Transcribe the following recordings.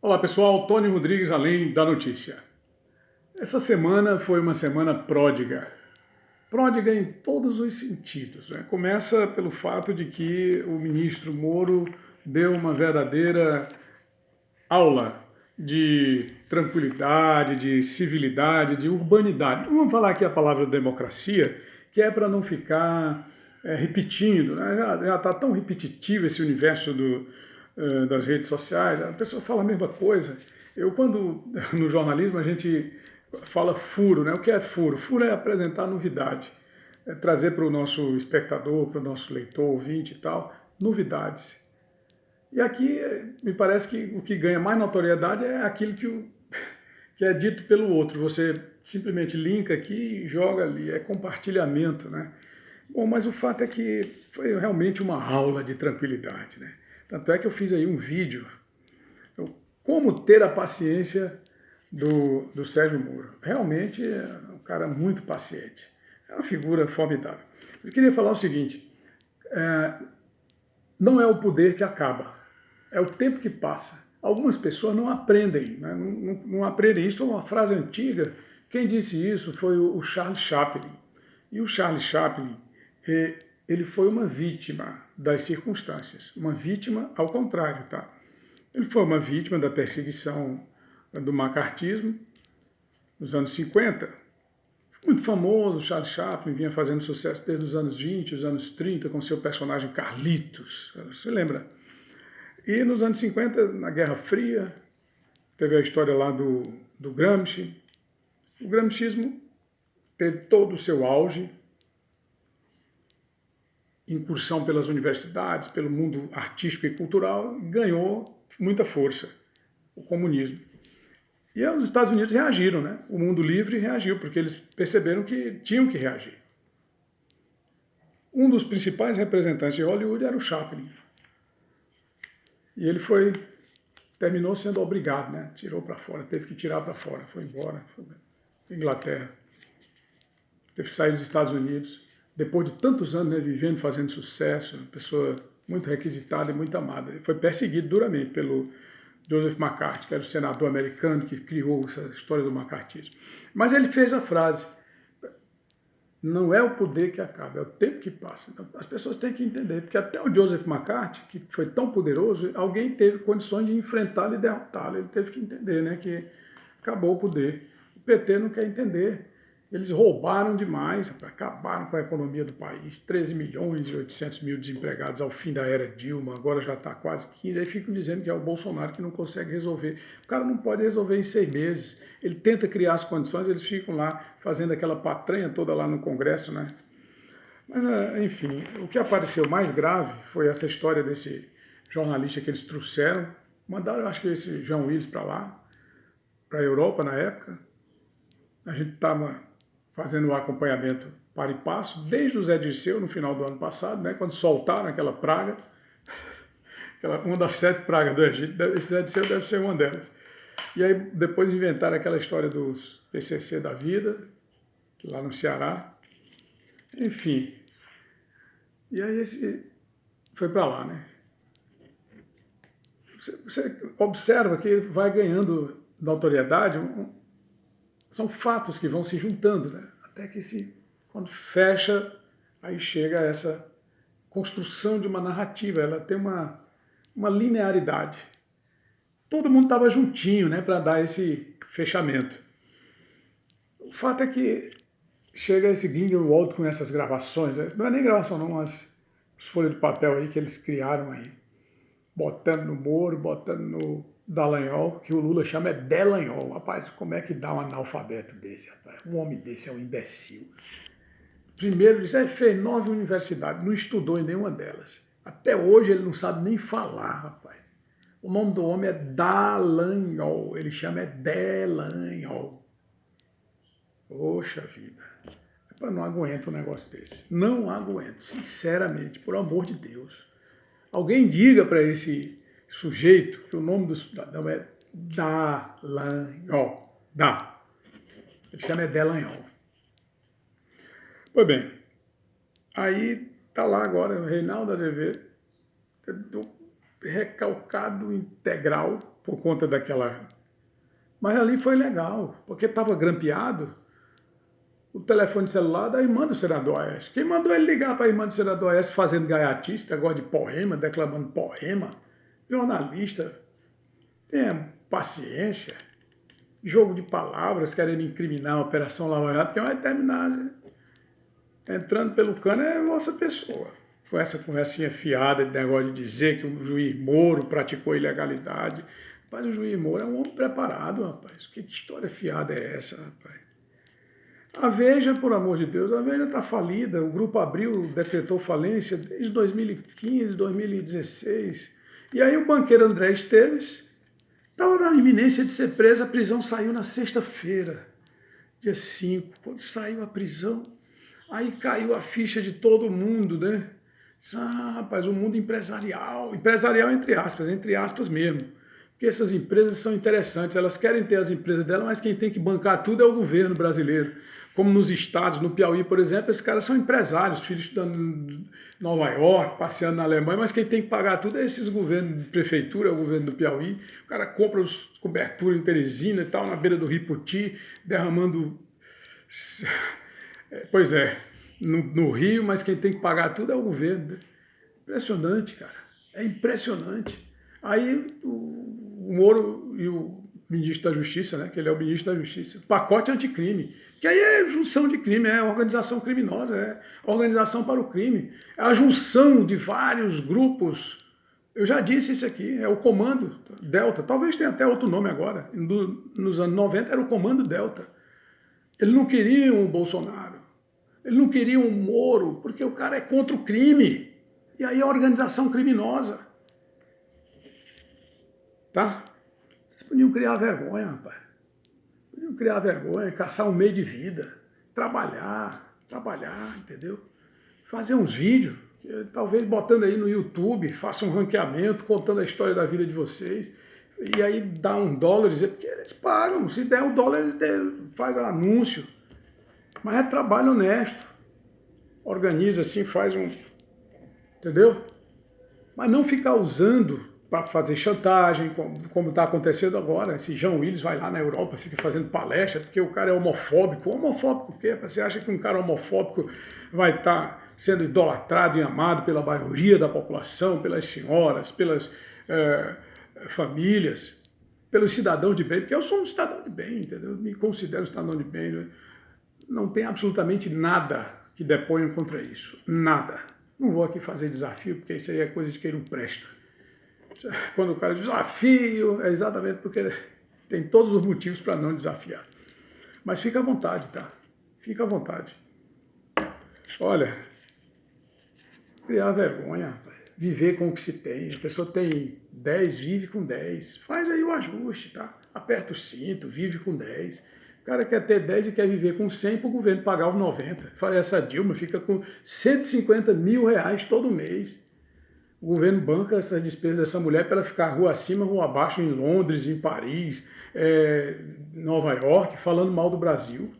Olá pessoal, Tony Rodrigues, Além da Notícia. Essa semana foi uma semana pródiga. Pródiga em todos os sentidos, né? Começa pelo fato de que o ministro Moro deu uma verdadeira aula de tranquilidade, de civilidade, de urbanidade. Vamos falar aqui a palavra democracia, que é para não ficar repetindo, né? Já está tão repetitivo esse universo das redes sociais, a pessoa fala a mesma coisa. Quando no jornalismo a gente fala furo, né? O que é furo? Furo é apresentar novidade, é trazer para o nosso espectador, para o nosso leitor, ouvinte e tal, novidades. E aqui me parece que o que ganha mais notoriedade é aquilo que é dito pelo outro. Você simplesmente linka aqui e joga ali, é compartilhamento, né? Bom, mas o fato é que foi realmente uma aula de tranquilidade, né? Tanto é que eu fiz aí um vídeo, como ter a paciência do Sérgio Moro. Realmente é um cara muito paciente, é uma figura formidável. Eu queria falar o seguinte, não é o poder que acaba, é o tempo que passa. Algumas pessoas não aprendem, né? Não aprendem. Isso é uma frase antiga. Quem disse isso foi o Charles Chaplin. E o Charles Chaplin, ele foi uma vítima das circunstâncias. Uma vítima ao contrário, tá? Ele foi uma vítima da perseguição do macartismo nos anos 50. Muito famoso, o Charles Chaplin vinha fazendo sucesso desde os anos 20, os anos 30, com seu personagem Carlitos. Você lembra? E nos anos 50, na Guerra Fria, teve a história lá do Gramsci. O gramscismo teve todo o seu auge, incursão pelas universidades, pelo mundo artístico e cultural, ganhou muita força, o comunismo. E os Estados Unidos reagiram, né? O mundo livre reagiu, porque eles perceberam que tinham que reagir. Um dos principais representantes de Hollywood era o Chaplin. E ele terminou sendo obrigado, né? Tirou para fora, teve que tirar para fora, foi embora, foi para Inglaterra, teve que sair dos Estados Unidos. Depois de tantos anos, né, vivendo, fazendo sucesso, uma pessoa muito requisitada e muito amada. Ele foi perseguido duramente pelo Joseph McCarthy, que era o senador americano que criou essa história do macartismo. Mas ele fez a frase: não é o poder que acaba, é o tempo que passa. Então, as pessoas têm que entender, porque até o Joseph McCarthy, que foi tão poderoso, alguém teve condições de enfrentá-lo e derrotá-lo. Ele teve que entender, né, que acabou o poder. O PT não quer entender. Eles roubaram demais, acabaram com a economia do país. 13 milhões e 800 mil desempregados ao fim da era Dilma, agora já está quase 15. Aí ficam dizendo que é o Bolsonaro que não consegue resolver. O cara não pode resolver em 6 meses. Ele tenta criar as condições, eles ficam lá fazendo aquela patranha toda lá no Congresso, né? Mas, enfim, o que apareceu mais grave foi essa história desse jornalista que eles trouxeram. Mandaram, acho que esse João Willis para lá, para a Europa na época. A gente estava fazendo o acompanhamento para e passo, desde o Zé Dirceu, no final do ano passado, né, quando soltaram aquela praga, uma das 7 pragas do Egito, esse Zé Dirceu deve ser uma delas. E aí depois inventaram aquela história dos PCC da vida, lá no Ceará. Enfim, e aí esse foi para lá, né? Você observa que vai ganhando notoriedade, são fatos que vão se juntando, né? Até que quando fecha, aí chega essa construção de uma narrativa, ela tem uma linearidade. Todo mundo estava juntinho, né, para dar esse fechamento. O fato é que chega esse Grindelwald com essas gravações, não é nem gravação não, as folhas de papel aí que eles criaram aí, botando no Moro, botando no Dallagnol, que o Lula chama é Delanhol. Rapaz, como é que dá um analfabeto desse, rapaz? Um homem desse é um imbecil. Primeiro, disse, fez 9 universidades, não estudou em nenhuma delas. Até hoje ele não sabe nem falar, rapaz. O nome do homem é Dallagnol, ele chama é Delanhol. Poxa vida. Eu não aguento um negócio desse. Não aguento, sinceramente, por amor de Deus. Alguém diga para esse sujeito que o nome do cidadão é Dallagnol. Ele chama é Delanhol. Pois bem, aí tá lá agora o Reinaldo Azevedo recalcado integral por conta daquela... Mas ali foi legal, porque estava grampeado o telefone celular da irmã do senador Aécio. Quem mandou ele ligar para a irmã do senador Aécio fazendo gaiatista, agora de poema, declamando poema? Jornalista, tenha paciência. Jogo de palavras, querendo incriminar a Operação Lava Jato, que vai terminar. Entrando pelo cano é a vossa pessoa. Com essa conversinha fiada de negócio de dizer que o juiz Moro praticou ilegalidade. Rapaz, o juiz Moro é um homem preparado, rapaz. Que história fiada é essa, rapaz? A Veja, por amor de Deus, a Veja está falida. O Grupo Abril decretou falência desde 2015, 2016. E aí o banqueiro André Esteves estava na iminência de ser preso. A prisão saiu na sexta-feira, dia 5. Quando saiu a prisão, aí caiu a ficha de todo mundo, né? Rapaz, o mundo empresarial entre aspas mesmo. Porque essas empresas são interessantes, elas querem ter as empresas delas, mas quem tem que bancar tudo é o governo brasileiro. Como nos estados, no Piauí, por exemplo, esses caras são empresários, filhos estudando em Nova York, passeando na Alemanha, mas quem tem que pagar tudo é esses governos de prefeitura, é o governo do Piauí. O cara compra os coberturas em Teresina e tal, na beira do Rio Poti, derramando... Pois é, no Rio, mas quem tem que pagar tudo é o governo. Impressionante, cara. É impressionante. Aí o Moro e o ministro da Justiça, né, que ele é o ministro da Justiça, pacote anticrime, que aí é junção de crime, é organização criminosa, é organização para o crime, é a junção de vários grupos. Eu já disse isso aqui, é o Comando Delta, talvez tenha até outro nome agora, nos anos 90 era o Comando Delta. Eles não queriam o Bolsonaro, eles não queriam o Moro, porque o cara é contra o crime, e aí é organização criminosa. Tá? Vocês podiam criar vergonha, rapaz. Podiam criar vergonha, caçar um meio de vida, trabalhar, entendeu? Fazer uns vídeos, talvez botando aí no YouTube, faça um ranqueamento, contando a história da vida de vocês, e aí dá $1, porque eles pagam, se der $1, eles faz anúncio. Mas é trabalho honesto. Organiza assim, faz um... Entendeu? Mas não ficar usando para fazer chantagem, como está acontecendo agora. Esse Jean Willis vai lá na Europa, fica fazendo palestra, porque o cara é homofóbico. Homofóbico o quê? Você acha que um cara homofóbico vai estar sendo idolatrado e amado pela maioria da população, pelas senhoras, pelas famílias, pelos cidadãos de bem? Porque eu sou um cidadão de bem, entendeu? Eu me considero um cidadão de bem. Né? Não tem absolutamente nada que deponha contra isso. Nada. Não vou aqui fazer desafio, porque isso aí é coisa de quem não presta. Quando o cara diz desafio, é exatamente porque tem todos os motivos para não desafiar. Mas fica à vontade, tá? Fica à vontade. Olha, criar vergonha, viver com o que se tem. A pessoa tem 10, vive com 10. Faz aí o ajuste, tá? Aperta o cinto, vive com 10. O cara quer ter 10 e quer viver com 100 para o governo pagar os 90. Essa Dilma fica com R$150 mil todo mês. O governo banca essas despesas dessa mulher para ela ficar rua acima, rua abaixo, em Londres, em Paris, Nova York, falando mal do Brasil.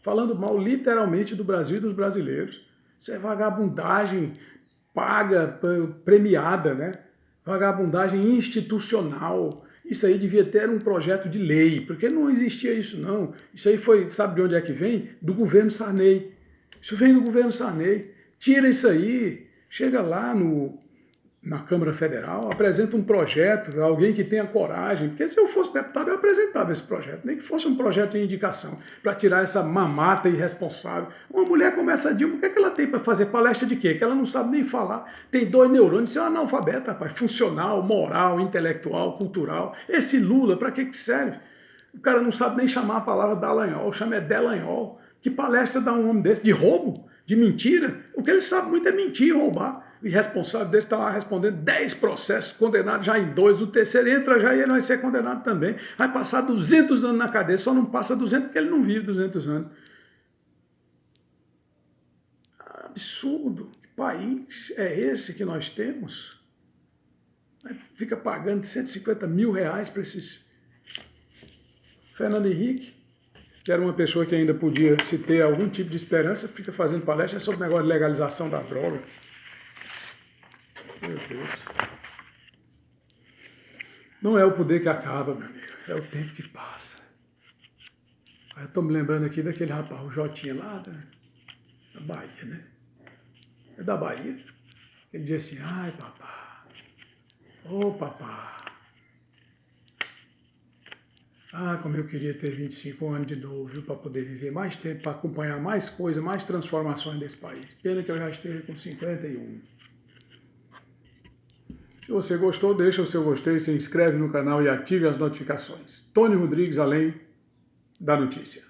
Falando mal literalmente do Brasil e dos brasileiros. Isso é vagabundagem paga, premiada, né? Vagabundagem institucional. Isso aí devia ter um projeto de lei, porque não existia isso não. Isso aí foi, sabe de onde é que vem? Do governo Sarney. Isso vem do governo Sarney. Tira isso aí, chega lá na Câmara Federal, apresenta um projeto, alguém que tenha coragem, porque se eu fosse deputado eu apresentava esse projeto, nem que fosse um projeto de indicação, para tirar essa mamata irresponsável. Uma mulher como essa Dilma, o que é que ela tem para fazer palestra de quê? Que ela não sabe nem falar, tem 2 neurônios, isso é um analfabeto, rapaz, funcional, moral, intelectual, cultural. Esse Lula, para que serve? O cara não sabe nem chamar a palavra Dallagnol, chama é Delanhol. Que palestra dá um homem desse? De roubo? De mentira? O que ele sabe muito é mentir e roubar. O irresponsável desse está lá respondendo 10 processos, condenado já em 2, o terceiro entra já e ele vai ser condenado também. Vai passar 200 anos na cadeia, só não passa 200 porque ele não vive 200 anos. Absurdo. Que país é esse que nós temos? Fica pagando R$150 mil para esses... Fernando Henrique, que era uma pessoa que ainda podia se ter algum tipo de esperança, fica fazendo palestra sobre o negócio de legalização da droga. Meu Deus. Não é o poder que acaba, meu amigo, é o tempo que passa. Aí eu tô me lembrando aqui daquele rapaz, o Jotinha lá da Bahia, né? É da Bahia. Ele dizia assim, ai papá, ô papá, ah, como eu queria ter 25 anos de novo, viu, para poder viver mais tempo, para acompanhar mais coisas, mais transformações desse país. Pena que eu já esteja com 51. Se você gostou, deixa o seu gostei, se inscreve no canal e ative as notificações. Tony Rodrigues, Além da Notícia.